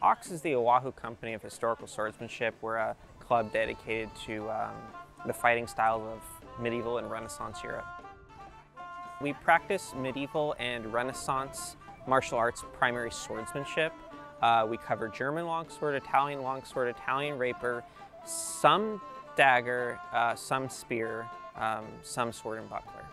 OCHS is the Oahu Company of Historical Swordsmanship. We're a club dedicated to the fighting styles of medieval and Renaissance Europe. We practice medieval and Renaissance martial arts, primary swordsmanship. We cover German longsword, Italian rapier, some dagger, some spear, some sword and buckler.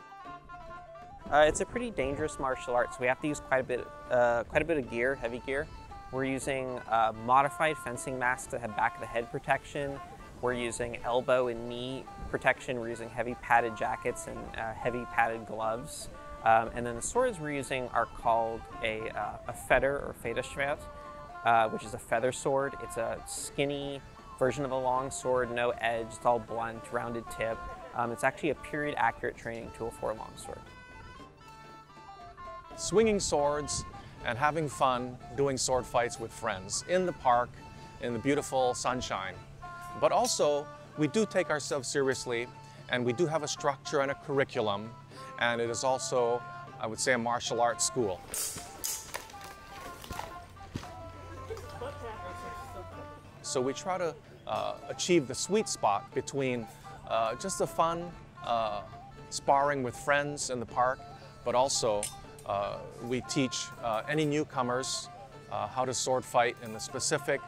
It's a pretty dangerous martial art, so we have to use quite a bit of gear, heavy gear. We're using modified fencing masks that have back of the head protection. We're using elbow and knee protection. We're using heavy padded jackets and heavy padded gloves. And then the swords we're using are called a feather or Federschwert, which is a feather sword. It's a skinny version of a long sword, no edge, it's all blunt, rounded tip. It's actually a period accurate training tool for a long sword. Swinging swords and having fun doing sword fights with friends in the park, in the beautiful sunshine. But also, we do take ourselves seriously, and we do have a structure and a curriculum, and it is also, I would say, a martial arts school. So we try to achieve the sweet spot between just the fun sparring with friends in the park, but also we teach any newcomers how to sword fight in the specific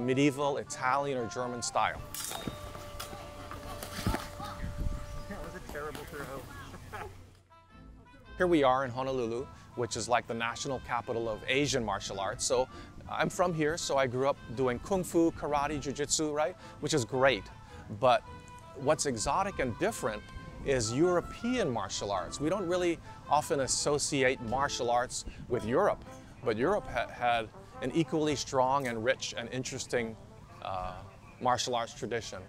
medieval, Italian, or German style. That was a terrible throw. Here we are in Honolulu, which is like the national capital of Asian martial arts. So I'm from here, so I grew up doing kung fu, karate, jiu-jitsu, right? Which is great. But what's exotic and different is European martial arts. We don't really often associate martial arts with Europe, but Europe had an equally strong and rich and interesting martial arts tradition.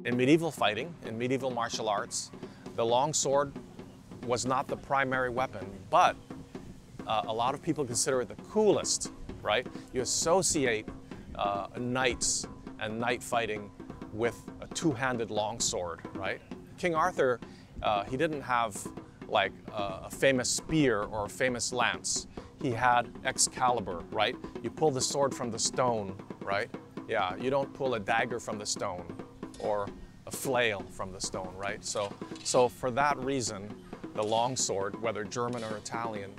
In medieval fighting, in medieval martial arts, the long sword was not the primary weapon, but a lot of people consider it the coolest, right? You associate knights and knight fighting with a two-handed longsword, right? King Arthur, he didn't have like a famous spear or a famous lance. He had Excalibur, right? You pull the sword from the stone, right? Yeah, you don't pull a dagger from the stone or a flail from the stone, right? So for that reason, the longsword, whether German or Italian,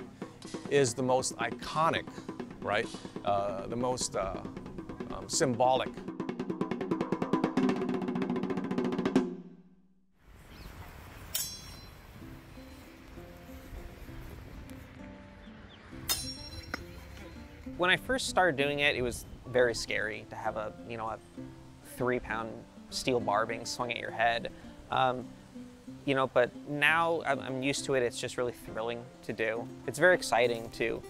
is the most iconic, right? The most symbolic. When I first started doing it, it was very scary to have a 3-pound steel bar being swung at your head. But now I'm used to it. It's just really thrilling to do. It's very exciting to,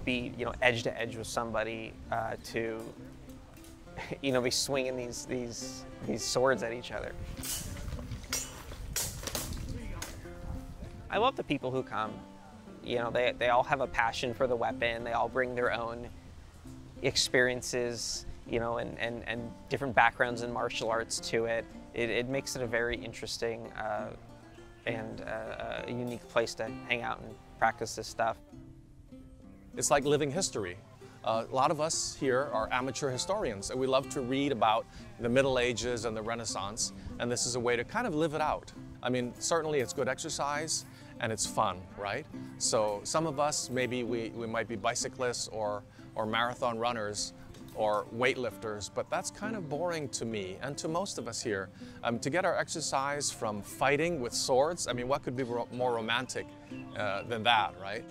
be, edge to edge with somebody, to, be swinging these swords at each other. I love the people who come. They all have a passion for the weapon. They all bring their own experiences, and different backgrounds in martial arts to it. It makes it a very interesting and a unique place to hang out and practice this stuff. It's like living history. A lot of us here are amateur historians, and we love to read about the Middle Ages and the Renaissance, and this is a way to kind of live it out. I mean, certainly it's good exercise, and it's fun, right? So some of us, maybe we might be bicyclists or marathon runners or weightlifters, but that's kind of boring to me and to most of us here. To get our exercise from fighting with swords, I mean, what could be more romantic than that, right?